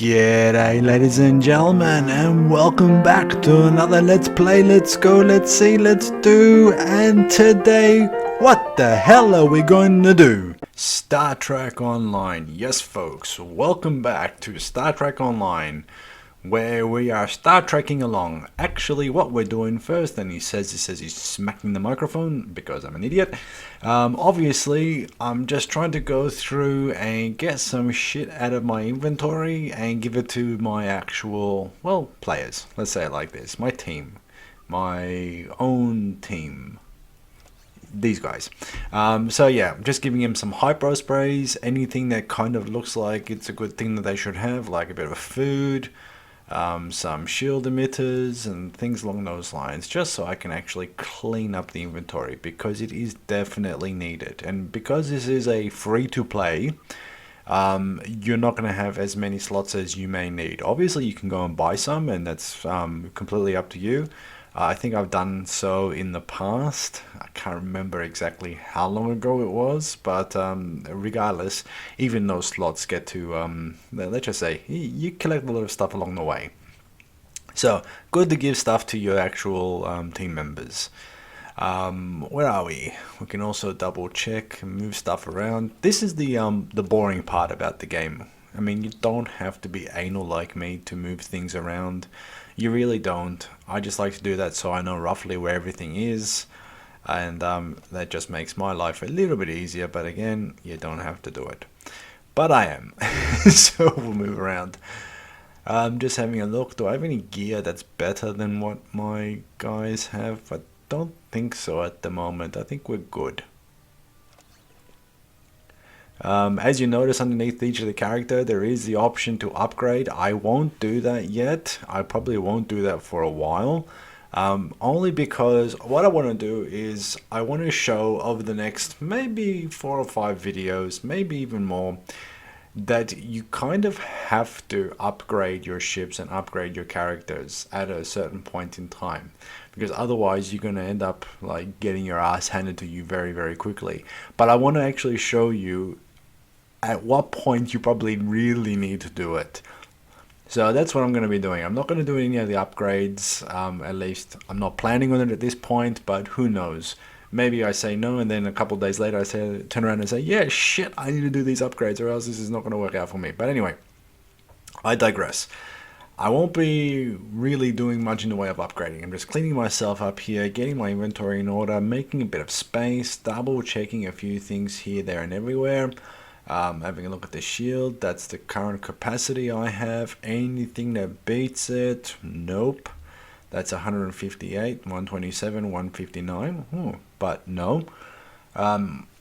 G'day ladies and gentlemen, and welcome back to another Let's Play, Let's Go, Let's See, Let's Do. And today, what the hell are we going to do? Star Trek Online. Yes folks, welcome back to Star Trek Online, where we are Star Trekking along. Actually, what we're doing first, and he says he's smacking the microphone because I'm an idiot. Obviously, I'm just trying to go through and get some shit out of my inventory and give it to my actual, well, players. Let's say it like this. My team. My own team. These guys. So yeah, I'm just giving him some hyper sprays, anything that kind of looks like it's a good thing that they should have, like a bit of food, some shield emitters and things along those lines, just so I can actually clean up the inventory, because it is definitely needed. And because this is a free to play, you're not going to have as many slots as you may need. Obviously you can go and buy some, and that's completely up to you. I think I've done so in the past. I can't remember exactly how long ago it was, but regardless, even those slots get to, let's just say, you collect a lot of stuff along the way. So, good to give stuff to your actual team members. Where are we? We can also double check and move stuff around. This is the boring part about the game. I mean, you don't have to be anal like me to move things around. You really don't. I just like to do that so I know roughly where everything is, and that just makes my life a little bit easier. But again, you don't have to do it. But I am. So we'll move around. Just having a look. Do I have any gear that's better than what my guys have? I don't think so at the moment. I think we're good. As you notice, underneath each of the character there is the option to upgrade. I won't do that yet. I probably won't do that for a while, only because what I want to do is I want to show over the next maybe 4 or 5 videos, maybe even more, that you kind of have to upgrade your ships and upgrade your characters at a certain point in time, because otherwise you're going to end up like getting your ass handed to you very, very quickly. But I want to actually show you at what point you probably really need to do it. So that's what I'm going to be doing. I'm not going to do any of the upgrades, at least I'm not planning on it at this point, but who knows. Maybe I say no, and then a couple of days later I turn around and say, yeah, shit, I need to do these upgrades or else this is not going to work out for me. But anyway, I digress. I won't be really doing much in the way of upgrading. I'm just cleaning myself up here, getting my inventory in order, making a bit of space, double checking a few things here, there, and everywhere. Having a look at the shield. That's the current capacity I have. Anything that beats it? Nope. That's 158, 127, 159. But no.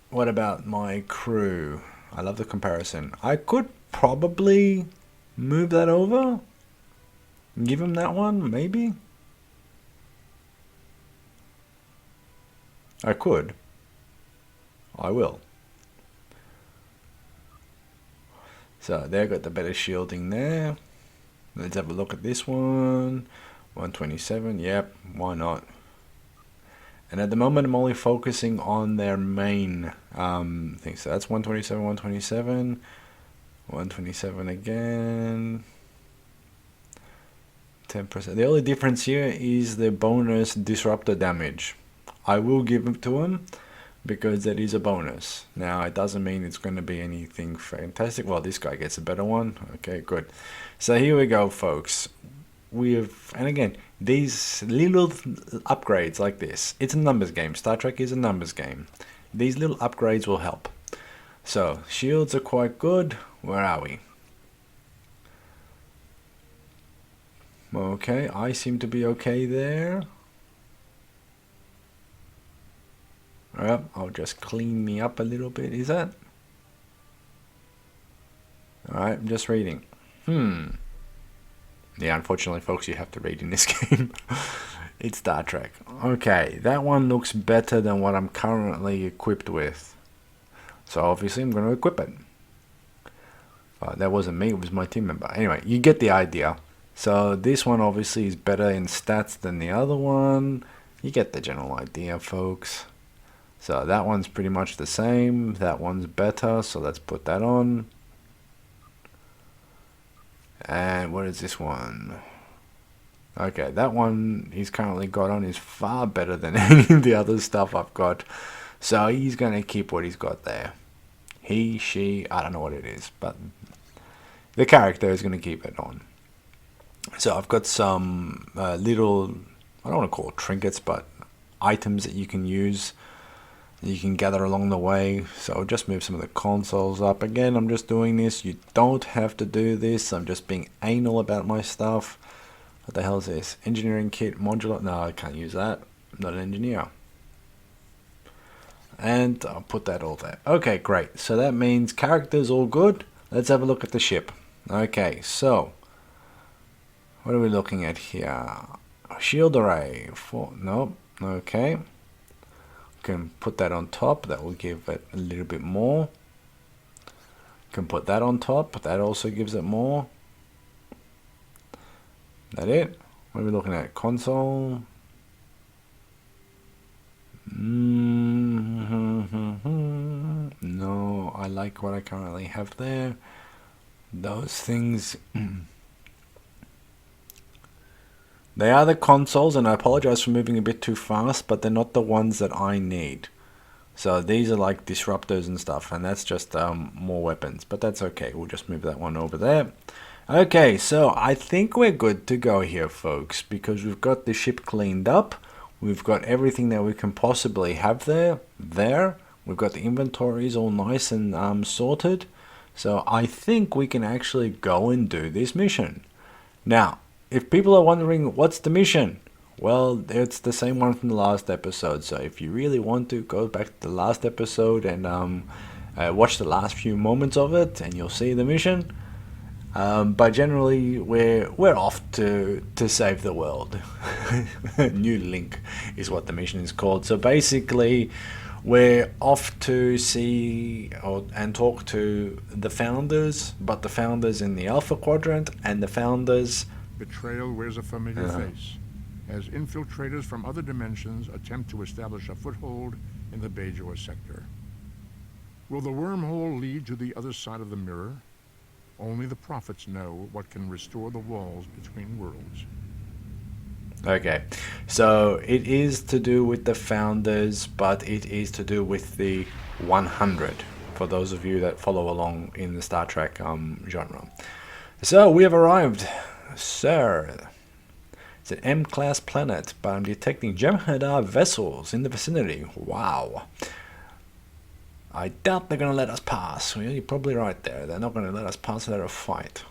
What about my crew? I love the comparison. I could probably move that over. Give him that one, maybe. I could. I will. So they've got the better shielding there. Let's have a look at this one. 127, yep, why not? And at the moment I'm only focusing on their main thing. So that's 127, 127, 127 again. 10%. The only difference here is the bonus disruptor damage. I will give it to him, because that is a bonus. Now it doesn't mean it's going to be anything fantastic. Well, this guy gets a better one. Okay, good. So here we go, folks. And again, these little upgrades like this, it's a numbers game. Star Trek is a numbers game. These little upgrades will help. So shields are quite good. Where are we? Okay, I seem to be okay there. Alright, I'll just clean me up a little bit, is that? Alright, I'm just reading. Yeah, unfortunately, folks, you have to read in this game. It's Star Trek. Okay, that one looks better than what I'm currently equipped with. So obviously I'm going to equip it. That wasn't me, it was my team member. Anyway, you get the idea. So this one obviously is better in stats than the other one. You get the general idea, folks. So that one's pretty much the same. That one's better, so let's put that on. And what is this one? Okay, that one he's currently got on is far better than any of the other stuff I've got. So he's going to keep what he's got there. He, she, I don't know what it is, but the character is going to keep it on. So I've got some little, I don't want to call it trinkets, but items that you can use, that you can gather along the way. So I'll just move some of the consoles up. Again, I'm just doing this. You don't have to do this. I'm just being anal about my stuff. What the hell is this? Engineering kit, modular. No, I can't use that. I'm not an engineer. And I'll put that all there. Okay, great. So that means characters all good. Let's have a look at the ship. Okay, so what are we looking at here? Shield array. Nope. Okay. Can put that on top. That will give it a little bit more. Can put that on top. That also gives it more. That it? What are we looking at? Console. No, I like what I currently have there. Those things. They are the consoles, and I apologize for moving a bit too fast, but they're not the ones that I need. So these are like disruptors and stuff, and that's just more weapons, but that's okay. We'll just move that one over there. Okay, so I think we're good to go here, folks, because we've got the ship cleaned up. We've got everything that we can possibly have there. We've got the inventories all nice and sorted. So I think we can actually go and do this mission. Now, if people are wondering what's the mission, well, it's the same one from the last episode. So if you really want to, go back to the last episode and watch the last few moments of it, and you'll see the mission. But generally, we're off to save the world. New Link is what the mission is called. So basically, we're off to see and talk to the founders, but the founders in the Alpha Quadrant and the founders. Betrayal wears a familiar face, as infiltrators from other dimensions attempt to establish a foothold in the Bajor sector. Will the wormhole lead to the other side of the mirror? Only the prophets know what can restore the walls between worlds. Okay, so it is to do with the founders, but it is to do with the 100, for those of you that follow along in the Star Trek genre. So we have arrived, sir. It's an M-class planet, but I'm detecting Jem'Hadar vessels in the vicinity. Wow. I doubt they're going to let us pass. Well, you're probably right there. They're not going to let us pass without a fight.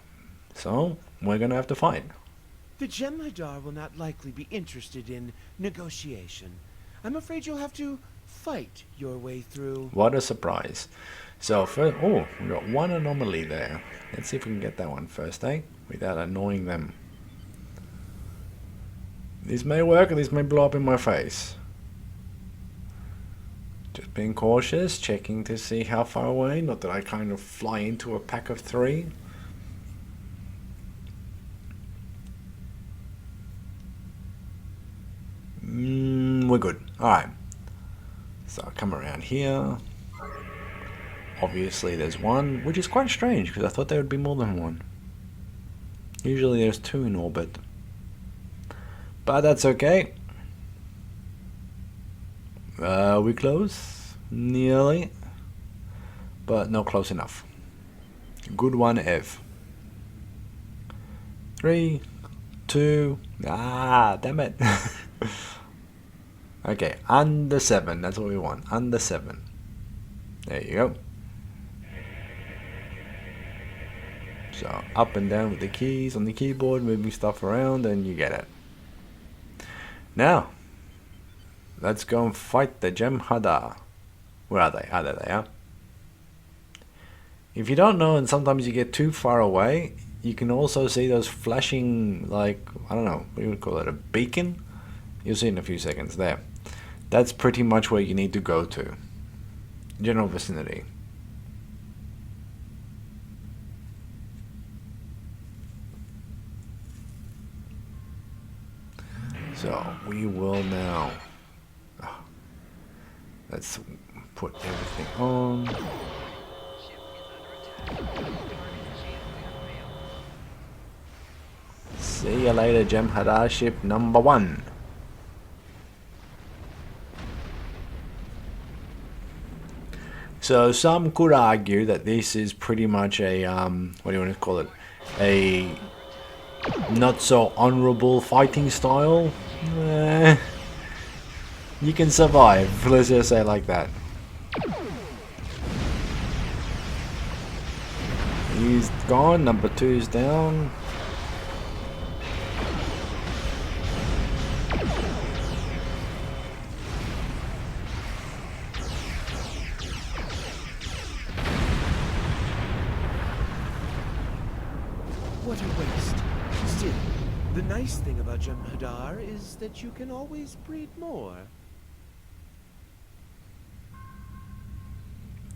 So, we're going to have to fight. The Jem'Hadar will not likely be interested in negotiation. I'm afraid you'll have to fight your way through. What a surprise. So, first, oh, we've got one anomaly there. Let's see if we can get that one first, eh? Without annoying them. This may work, or this may blow up in my face. Just being cautious, checking to see how far away, not that I kind of fly into a pack of 3. We're good. Alright. So I'll come around here. Obviously there's one, which is quite strange, because I thought there would be more than one. Usually there's 2 in orbit. But that's okay. We close? Nearly. But not close enough. Good one, Ev. 3, 2... damn it. Okay, under 7. That's what we want. Under 7. There you go. So, up and down with the keys on the keyboard, moving stuff around, and you get it. Now, let's go and fight the Jem'Hadar. Where are they? Ah, there they are. If you don't know, and sometimes you get too far away, you can also see those flashing, like, I don't know, what do you would call it, a beacon? You'll see in a few seconds there. That's pretty much where you need to go to. General vicinity. So, we will now... let's put everything on. See you later, Jem'Hadar ship number 1. So some could argue that this is pretty much a what do you want to call it? A not so honorable fighting style. You can survive. Let's just say it like that. He's gone. Number 2 is down. What a waste. Still, the nice thing about Jem'Hadar is that you can always breed more.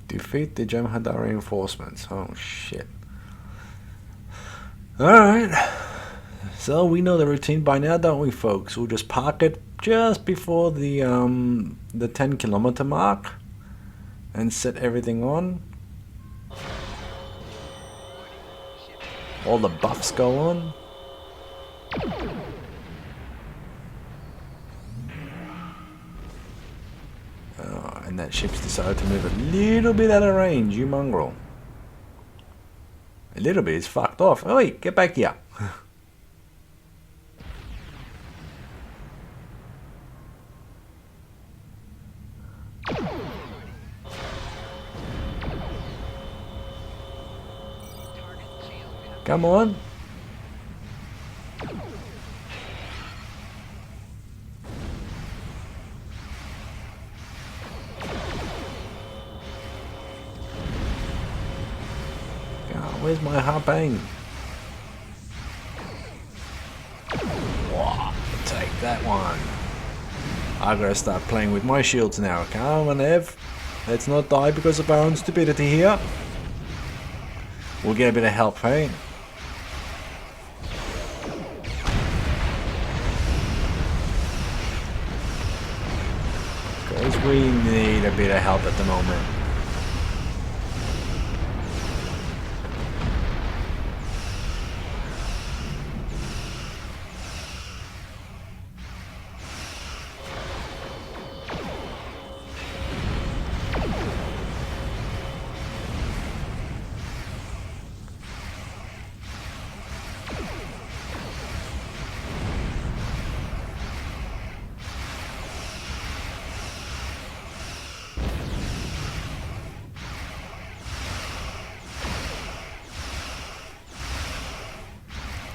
Defeat the Jem'Hadar reinforcements. Oh shit. Alright. So we know the routine by now, don't we, folks? We'll just park it just before the 10-kilometer mark and set everything on. All the buffs go on. Oh, and that ship's decided to move a little bit out of range, you mongrel. A little bit is fucked off. Oi, get back here. Come on. Where's my harpoon? Whoa, take that one. I gotta start playing with my shields now. Come on, Ev. Let's not die because of our own stupidity here. We'll get a bit of help, hey? Because we need a bit of help at the moment.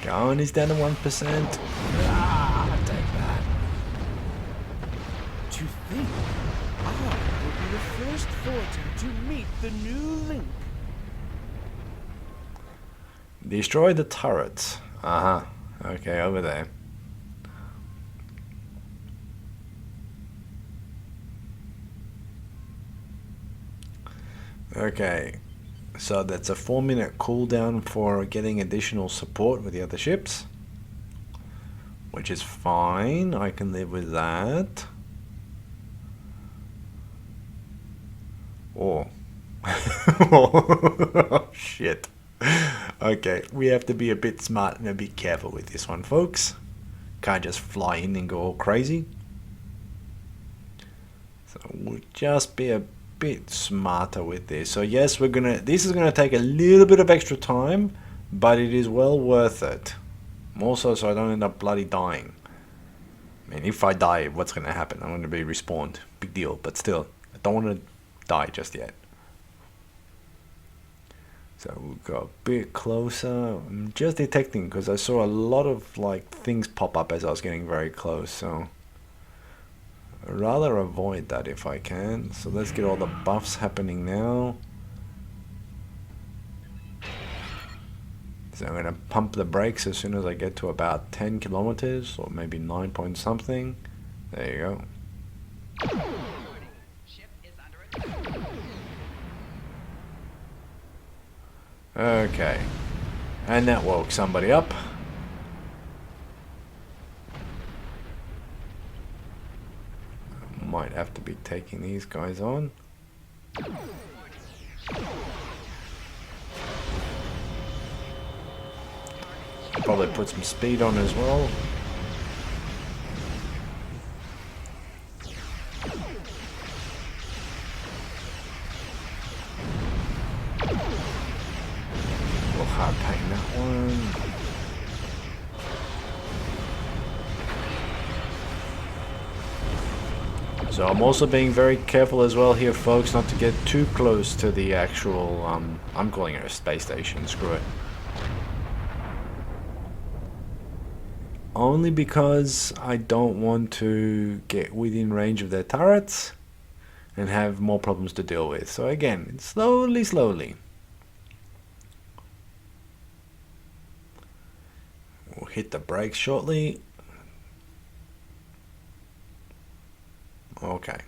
Going is down to 1%. Ah, take that. To think, I will be the first Fortin to meet the new link. Destroy the turrets. Uh-huh. Okay, over there. Okay. So that's a 4-minute cooldown for getting additional support with the other ships. Which is fine. I can live with that. Oh. Oh, shit. Okay, we have to be a bit smart and a bit careful with this one, folks. Can't just fly in and go all crazy. So we'll just be a bit smarter with this. So yes, this is gonna take a little bit of extra time, but it is well worth it. More so I don't end up bloody dying. I mean, if I die, what's gonna happen? I'm gonna be respawned. Big deal, but still, I don't want to die just yet. So we'll go a bit closer. I'm just detecting because I saw a lot of like things pop up as I was getting very close, so I'd rather avoid that if I can. So let's get all the buffs happening now. So I'm going to pump the brakes as soon as I get to about 10 kilometers or maybe 9 point something. There you go. Okay. And that woke somebody up. Might have to be taking these guys on. probably put some speed on as well. We'll hard paint that one. So I'm also being very careful as well here, folks, not to get too close to the actual, I'm calling it a space station, screw it. Only because I don't want to get within range of their turrets and have more problems to deal with. So again, slowly, slowly. We'll hit the brakes shortly. Okay.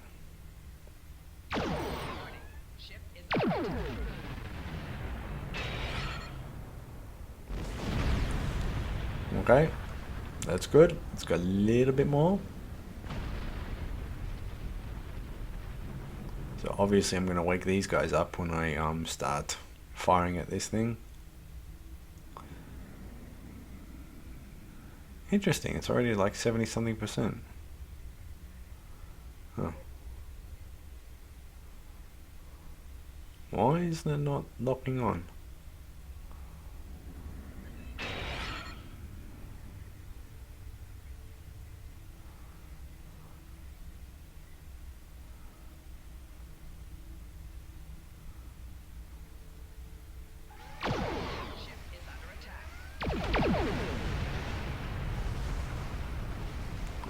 Okay. That's good. Let's go a little bit more. So obviously I'm going to wake these guys up when I start firing at this thing. Interesting. It's already like 70 something %. Huh. Why is that not locking on?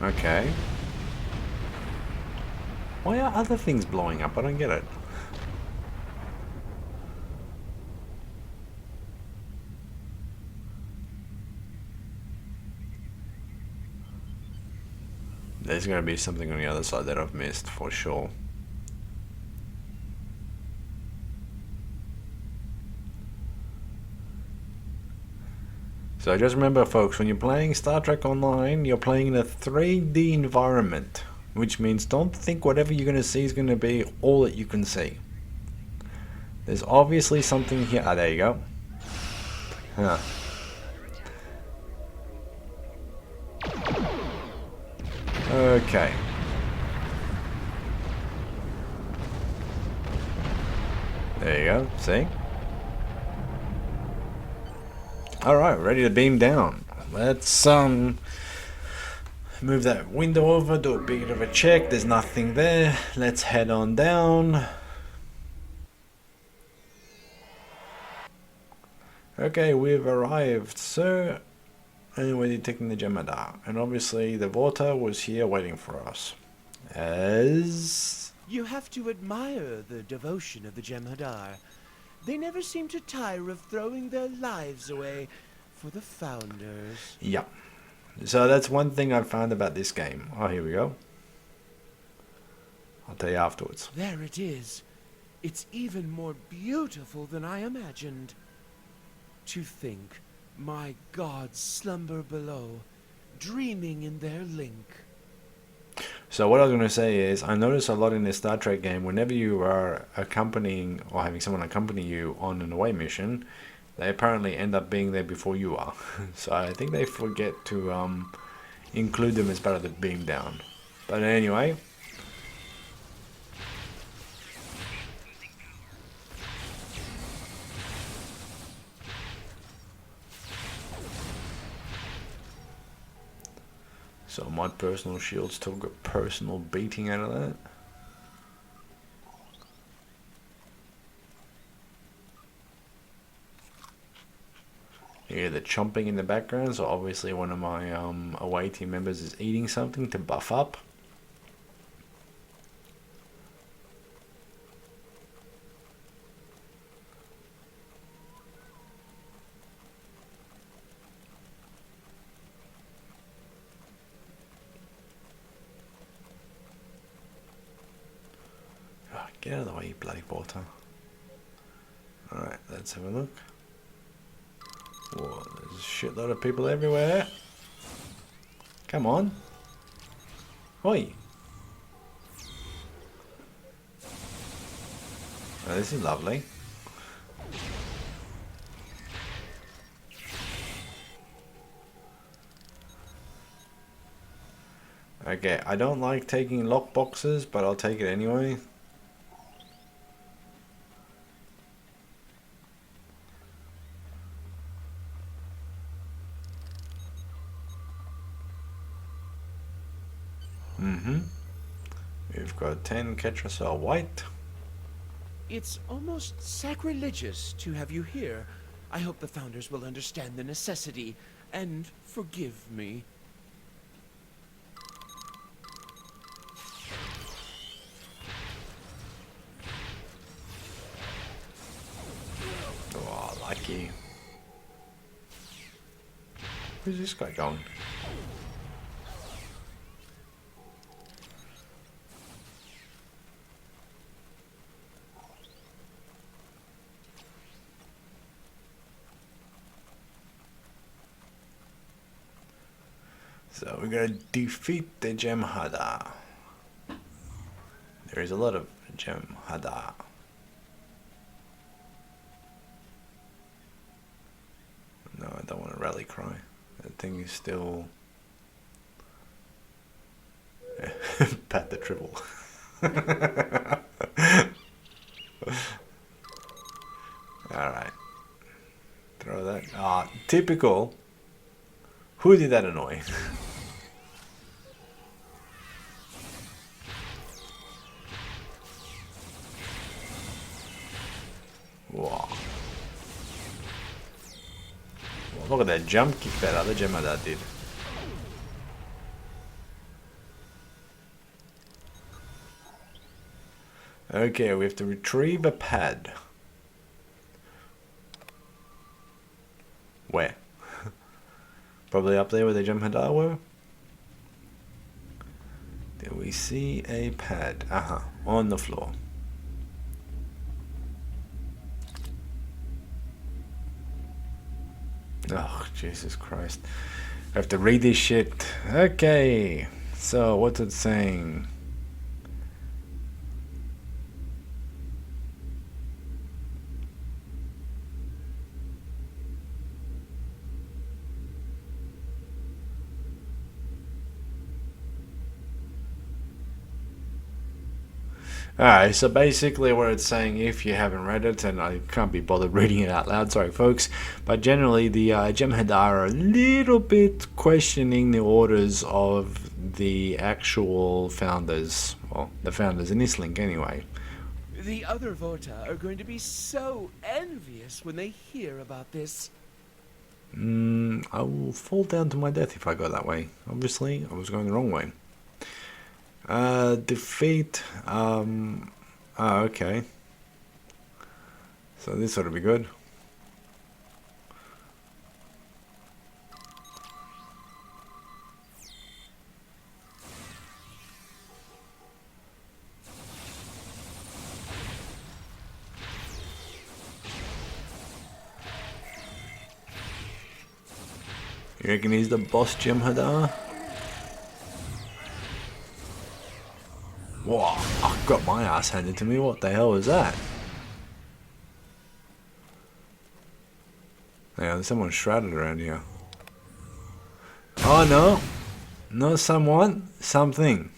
Okay. Why are other things blowing up? I don't get it. There's going to be something on the other side that I've missed for sure. So just remember, folks, when you're playing Star Trek Online, you're playing in a 3D environment, which means don't think whatever you're going to see is going to be all that you can see. There's obviously something here. Ah, there you go. Huh. Okay. There you go. See? Alright, ready to beam down. Let's move that window over, do a bit of a check. There's nothing there. Let's head on down. Okay, we've arrived, sir. And we're detecting the Jem'Hadar. And obviously the water was here waiting for us. As... You have to admire the devotion of the Jem'Hadar. They never seem to tire of throwing their lives away for the Founders. Yeah. So that's one thing I've found about this game. Oh, here we go. I'll tell you afterwards. There it is. It's even more beautiful than I imagined. To think, my gods slumber below, dreaming in their link. So what I was going to say is, I notice a lot in this Star Trek game, whenever you are accompanying or having someone accompany you on an away mission, they apparently end up being there before you are. So I think they forget to include them as part of the beam down. But anyway. So my personal shields took a personal beating out of that. You hear the chomping in the background, so obviously one of my away team members is eating something to buff up. Get out of the way, you bloody water. Alright, let's have a look. Whoa, there's a shitload of people everywhere. Come on. Oi. Oh, this is lovely. Okay, I don't like taking lock boxes, but I'll take it anyway. We've got 10 Ketracel white. It's almost sacrilegious to have you here. I hope the Founders will understand the necessity and forgive me. Oh, lucky. Where's this guy going? So we're gonna defeat the Jem'Hadar. There is a lot of Jem'Hadar. No, I don't want to rally cry. That thing is still... Pat the Tribble. Alright. Throw that. Ah, typical. Who did that annoy? Wow. Well, look at that jump kick that other Jem'Hadar did. Okay, we have to retrieve a pad. Where? Probably up there where the Jem'Hadar were? Do we see a pad? On the floor. Oh, Jesus Christ. I have to read this shit. Okay. So, what's it saying? Alright, so basically what it's saying, if you haven't read it, and I can't be bothered reading it out loud, sorry folks, but generally the Jem'Hadar are a little bit questioning the orders of the actual founders, well, the founders in this link anyway. The other Vorta are going to be so envious when they hear about this. I will fall down to my death if I go that way. Obviously, I was going the wrong way. Defeat, okay. So this ought to be good. You reckon he's the boss Jem'Hadar? Whoa, I got my ass handed to me. What the hell was that? Yeah, there's someone shrouded around here. Oh no! Not someone, something.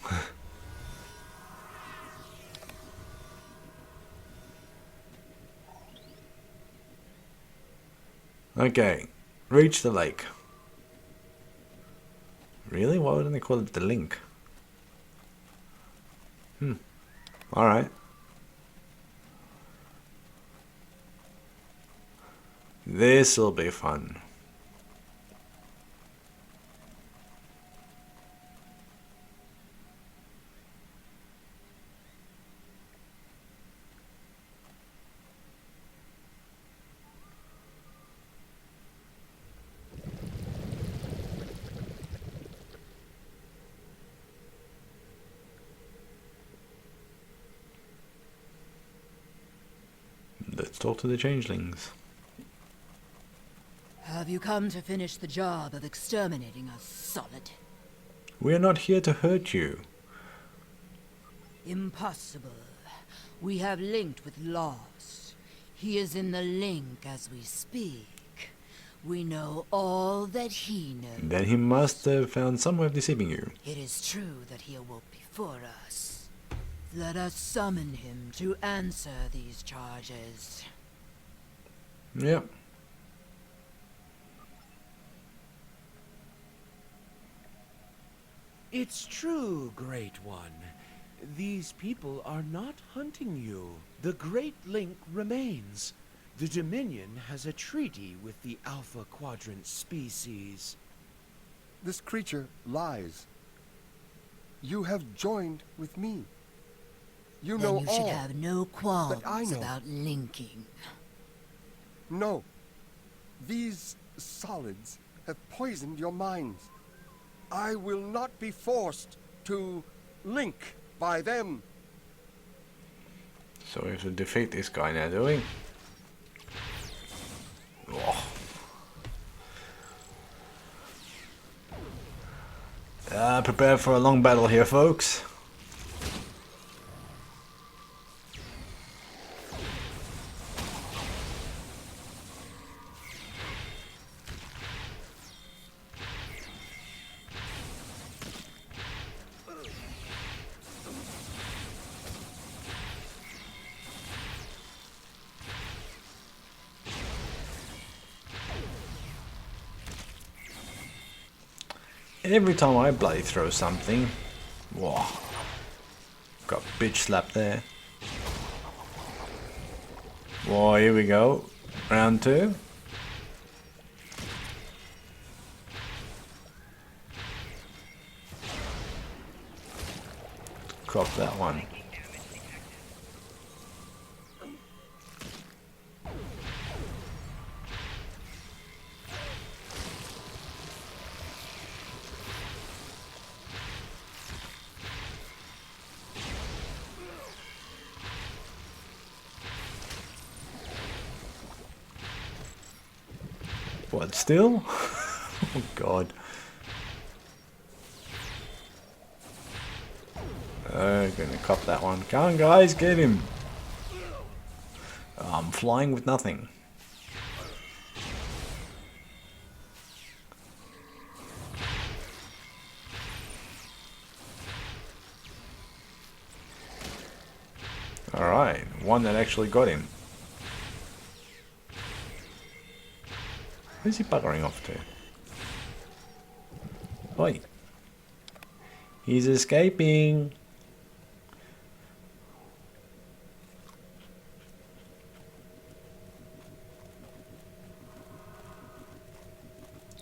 Okay, reach the lake. Really? Why wouldn't they call it the link? Alright. This'll be fun. Let's talk to the changelings. Have you come to finish the job of exterminating us, Solid? We are not here to hurt you. Impossible. We have linked with Lost. He is in the link as we speak. We know all that he knows. Then he must have found some way of deceiving you. It is true that he awoke before us. Let us summon him to answer these charges. Yep. It's true, Great One. These people are not hunting you. The Great Link remains. The Dominion has a treaty with the Alpha Quadrant species. This creature lies. You have joined with me. You know Then you should all have no that I qualms know. about linking. No. These solids have poisoned your minds. I will not be forced to link by them. So we have to defeat this guy now, do we? Oh. Prepare for a long battle here, folks. Every time I bloody throw something, whoa, got bitch slapped there. Whoa, here we go, round 2. Crop that one. What, still? Oh god. Gonna cop that one. Come on guys, get him! Oh, I'm flying with nothing. Alright, one that actually got him. Where's he buggering off to? Oi! He's escaping!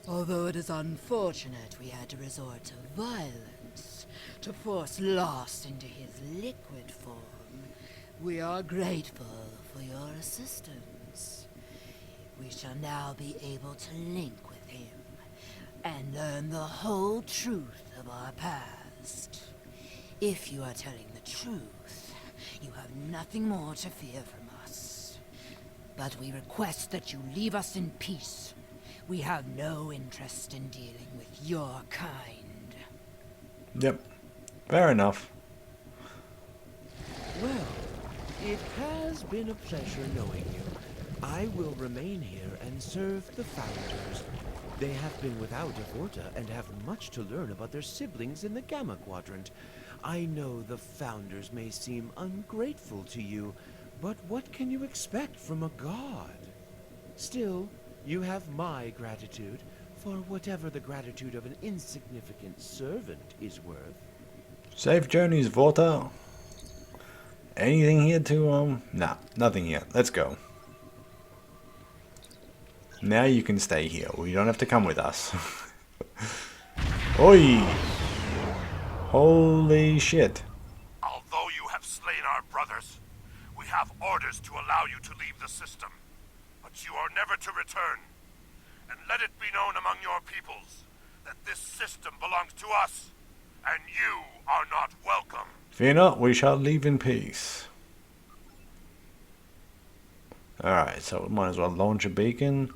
Although it is unfortunate we had to resort to violence to force Lost into his liquid form, we are grateful for your assistance. We shall now be able to link with him and learn the whole truth of our past. If you are telling the truth, you have nothing more to fear from us. But we request that you leave us in peace. We have no interest in dealing with your kind. Yep, fair enough. Well, it has been a pleasure knowing you. I will remain here and serve the Founders. They have been without a Vorta and have much to learn about their siblings in the Gamma Quadrant. I know the Founders may seem ungrateful to you, but what can you expect from a god? Still, you have my gratitude for whatever the gratitude of an insignificant servant is worth. Safe journeys, Vorta. Anything here to, Nah, nothing here. Let's go. Now you can stay here. You don't have to come with us. Oi! Holy shit. Although you have slain our brothers, we have orders to allow you to leave the system. But you are never to return. And let it be known among your peoples that this system belongs to us, and you are not welcome. Fear not, we shall leave in peace. Alright, so we might as well launch a beacon.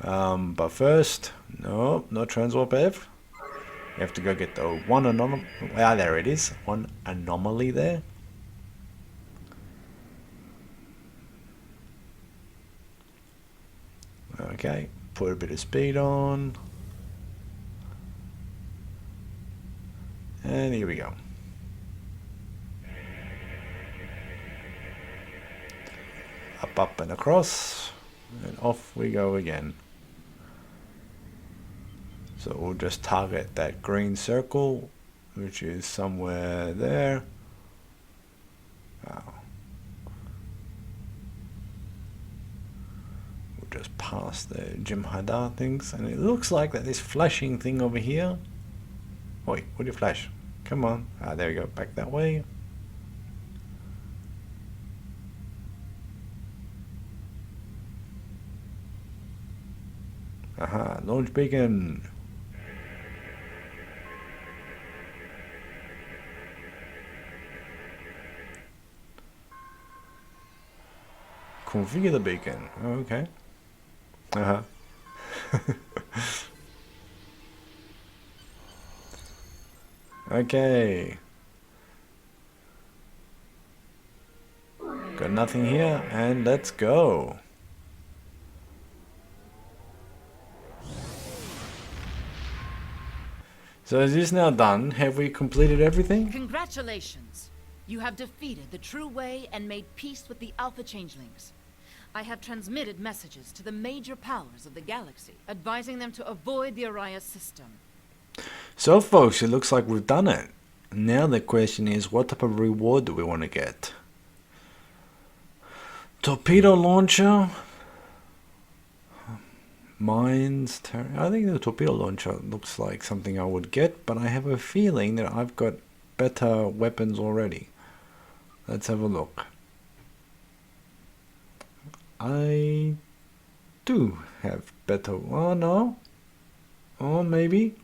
But first, no transwarp F. You have to go get the one anomaly. Ah, there it is. One anomaly there. Okay. Put a bit of speed on. And here we go. Up, up and across. And off we go again. So we'll just target that green circle, which is somewhere there. Wow. We'll just pass the Jem'Hadar things, and it looks like that this flashing thing over here. Wait, what did you flash? Come on. Ah, there we go. Back that way. Aha, launch beacon. Configure the beacon. Okay. Uh-huh. Okay. Got nothing here, and let's go. So is this now done? Have we completed everything? Congratulations! You have defeated the true way and made peace with the Alpha Changelings. I have transmitted messages to the major powers of the galaxy, advising them to avoid the Orion system. So folks, it looks like we've done it. Now the question is, what type of reward do we want to get? Torpedo launcher? Mines? I think the torpedo launcher looks like something I would get, but I have a feeling that I've got better weapons already. Let's have a look. I do have better. Oh no. Oh maybe.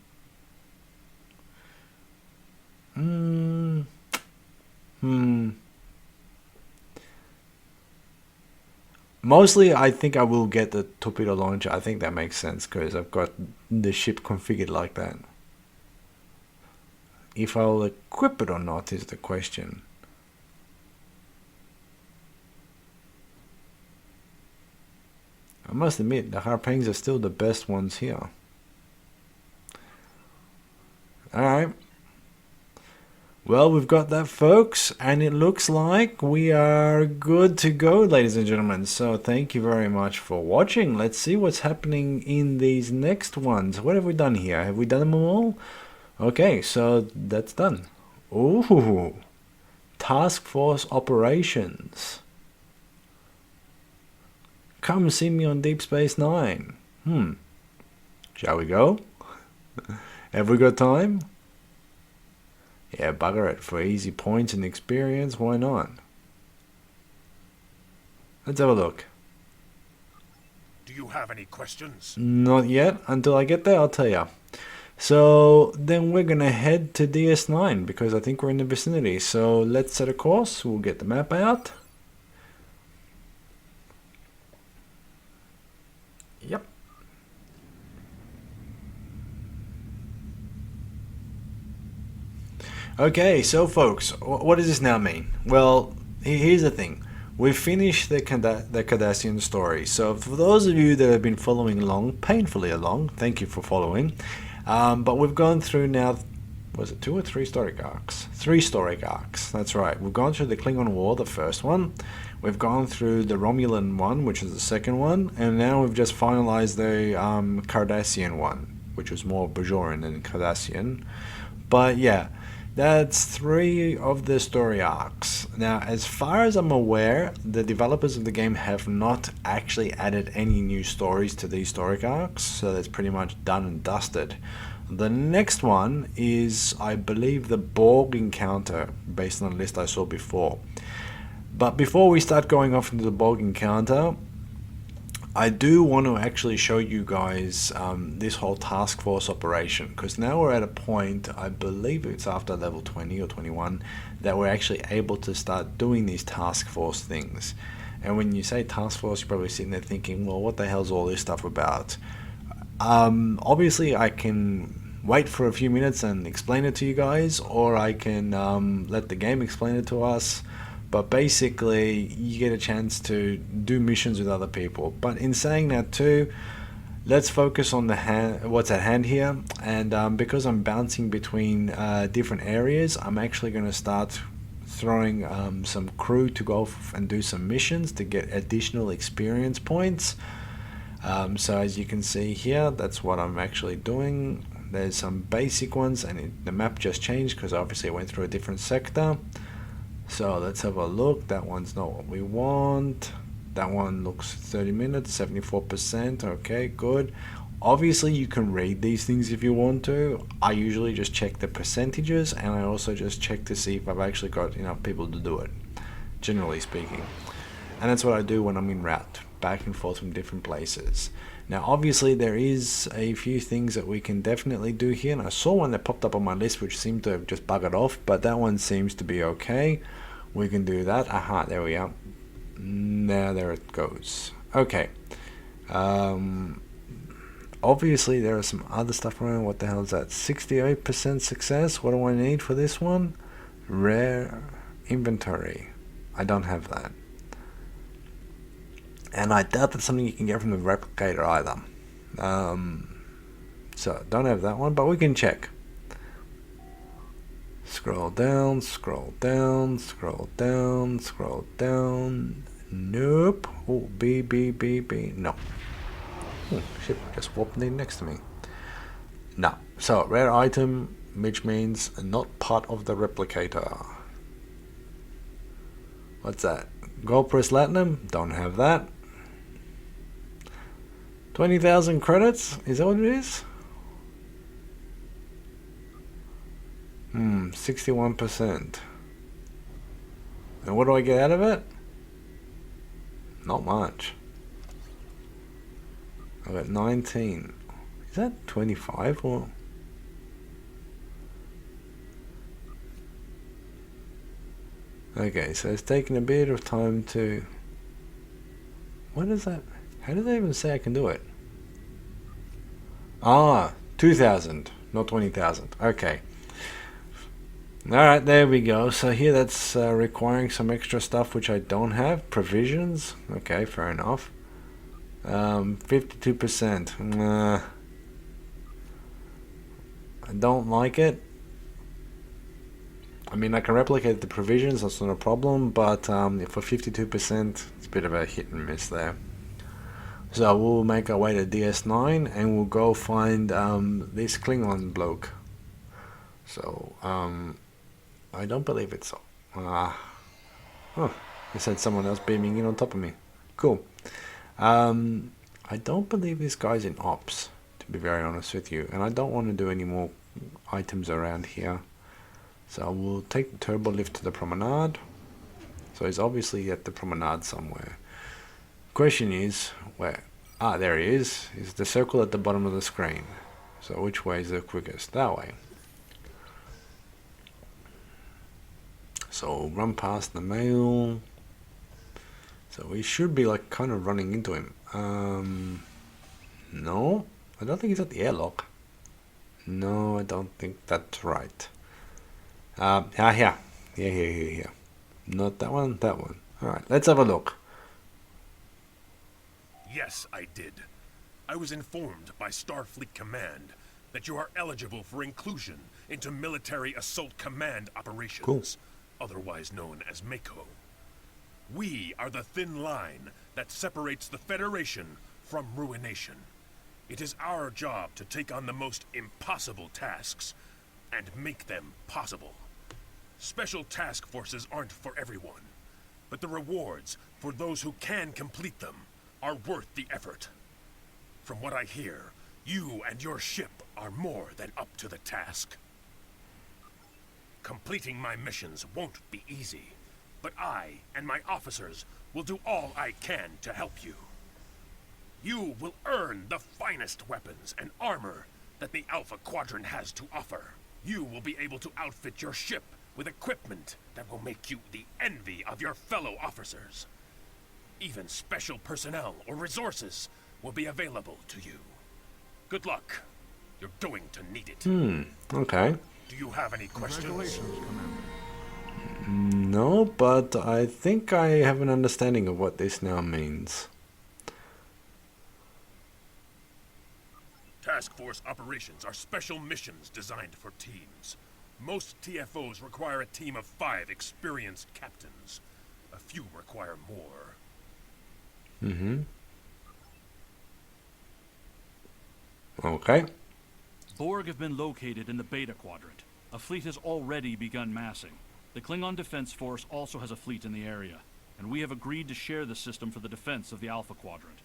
Mostly I think I will get the torpedo launcher. I think that makes sense because I've got the ship configured like that. If I'll equip it or not is the question. I must admit, the harpoons are still the best ones here. Alright. Well, we've got that, folks, and it looks like we are good to go, ladies and gentlemen. So thank you very much for watching. Let's see what's happening in these next ones. What have we done here? Have we done them all? Okay, so that's done. Ooh, Task Force Operations. Come see me on Deep Space Nine. Shall we go? Have we got time? Yeah, bugger it. For easy points and experience, why not? Let's have a look. Do you have any questions? Not yet. Until I get there, I'll tell ya. So then we're gonna head to DS9 because I think we're in the vicinity. So let's set a course. We'll get the map out. Yep. Okay, so folks, what does this now mean? Well, here's the thing. We've finished the Cardassian story. So for those of you that have been following along, painfully along, thank you for following. But we've gone through now, was it 2 or 3 story arcs? 3 story arcs, that's right. We've gone through the Klingon War, the first one. We've gone through the Romulan one, which is the second one. And now we've just finalized the Cardassian one, which was more Bajoran than Cardassian. But yeah, that's 3 of the story arcs. Now, as far as I'm aware, the developers of the game have not actually added any new stories to these story arcs, so that's pretty much done and dusted. The next one is, I believe, the Borg encounter, based on the list I saw before. But before we start going off into the Borg encounter, I do want to actually show you guys this whole task force operation, because now we're at a point, I believe it's after level 20 or 21, that we're actually able to start doing these task force things. And when you say task force, you're probably sitting there thinking, well, what the hell's all this stuff about? Obviously I can wait for a few minutes and explain it to you guys, or I can let the game explain it to us. But basically, you get a chance to do missions with other people. But in saying that too, let's focus on the what's at hand here. And because I'm bouncing between different areas, I'm actually going to start throwing some crew to go off and do some missions to get additional experience points. So as you can see here, that's what I'm actually doing. There's some basic ones, and the map just changed because obviously I went through a different sector. So let's have a look. That one's not what we want. That one looks 30 minutes, 74%. Okay, good. Obviously you can read these things if you want to. I usually just check the percentages, and I also just check to see if I've actually got enough people to do it, generally speaking. And that's what I do when I'm en route, back and forth from different places. Now obviously there is a few things that we can definitely do here, and I saw one that popped up on my list which seemed to have just buggered off, but that one seems to be okay. We can do that. Aha, there we are. Now there it goes. Okay. Obviously there are some other stuff around. What the hell is that? 68% success. What do I need for this one? Rare inventory. I don't have that. And I doubt that's something you can get from the replicator either. So don't have that one, but we can check. Scroll down, scroll down, scroll down, scroll down. Nope. Oh, B. No. Oh, shit, just warped in next to me. No. So, rare item, which means not part of the replicator. What's that? Gold press platinum? Don't have that. 20,000 credits? Is that what it is? 61%. And what do I get out of it? Not much. I got 19. Is that 25 or? Okay, so it's taken a bit of time to. What is that? How did they even say I can do it? Ah, 2,000, not 20,000. Okay. Alright, there we go. So here that's requiring some extra stuff which I don't have. Provisions. Okay, fair enough. 52%. Nah. I don't like it. I mean, I can replicate the provisions, that's not a problem, but for 52%, it's a bit of a hit and miss there. So we'll make our way to DS9 and we'll go find this Klingon bloke. So, I don't believe it's so. Oh, I said someone else beaming in on top of me. Cool. I don't believe this guy's in ops, to be very honest with you, and I don't want to do any more items around here. So we'll take the turbo lift to the promenade. So he's obviously at the promenade somewhere. Question is, where? Ah, there he is. Is the circle at the bottom of the screen. So which way is the quickest? That way. So run past the mail. So we should be like kind of running into him. No, I don't think he's at the airlock. No, I don't think that's right. Here. Not that one, that one. Alright, let's have a look. Yes, I did. I was informed by Starfleet Command that you are eligible for inclusion into Military Assault Command operations, otherwise known as MACO. We are the thin line that separates the Federation from ruination. It is our job to take on the most impossible tasks and make them possible. Special task forces aren't for everyone, but the rewards for those who can complete them are worth the effort. From what I hear, you and your ship are more than up to the task. Completing my missions won't be easy, but I and my officers will do all I can to help you. You will earn the finest weapons and armor that the Alpha Quadrant has to offer. You will be able to outfit your ship with equipment that will make you the envy of your fellow officers. Even special personnel or resources will be available to you. Good luck. You're going to need it. Okay. Do you have any questions? Congratulations, Commander. No, but I think I have an understanding of what this now means. task force operations are special missions designed for teams. Most TFOs require a team of 5 experienced captains. A few require more. Mm-hmm. Okay. Borg have been located in the Beta Quadrant. A fleet has already begun massing. The Klingon Defense Force also has a fleet in the area, and we have agreed to share the system for the defense of the Alpha Quadrant.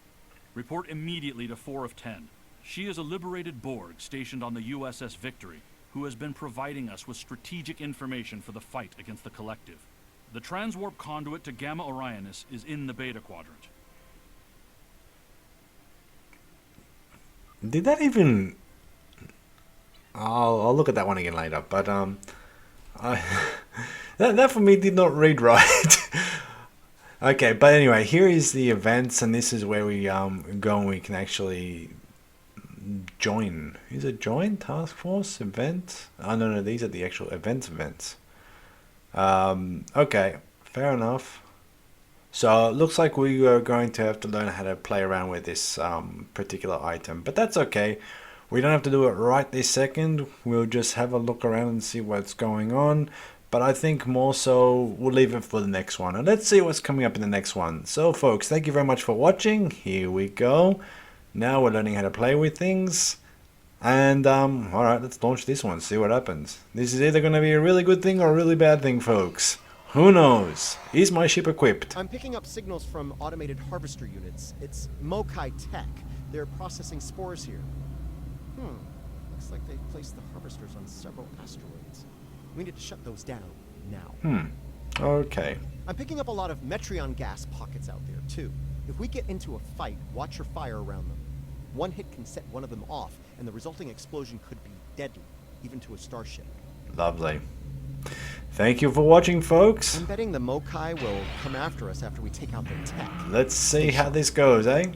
Report immediately to 4 of 10. She is a liberated Borg stationed on the U.S.S. Victory, who has been providing us with strategic information for the fight against the Collective. The transwarp conduit to Gamma Orionis is in the Beta Quadrant. Did that even... I'll look at that one again later, but that for me did not read right. Okay, but anyway, here is the events, and this is where we go and we can actually join. Is it join? Task force? Event? Oh, no, these are the actual events. Okay, fair enough. So it looks like we are going to have to learn how to play around with this particular item, but that's okay. We don't have to do it right this second. We'll just have a look around and see what's going on. But I think more so we'll leave it for the next one. And let's see what's coming up in the next one. So folks, thank you very much for watching. Here we go. Now we're learning how to play with things. And alright, let's launch this one, see what happens. This is either going to be a really good thing or a really bad thing, folks. Who knows? Is my ship equipped? I'm picking up signals from automated harvester units. It's Mokai Tech. They're processing spores here. Looks like they've placed the harvesters on several asteroids. We need to shut those down now. Okay. I'm picking up a lot of Metreon gas pockets out there, too. If we get into a fight, watch your fire around them. One hit can set one of them off, and the resulting explosion could be deadly, even to a starship. Lovely. Thank you for watching, folks. I'm betting the Mokai will come after us after we take out their tech. Let's see how this goes, eh?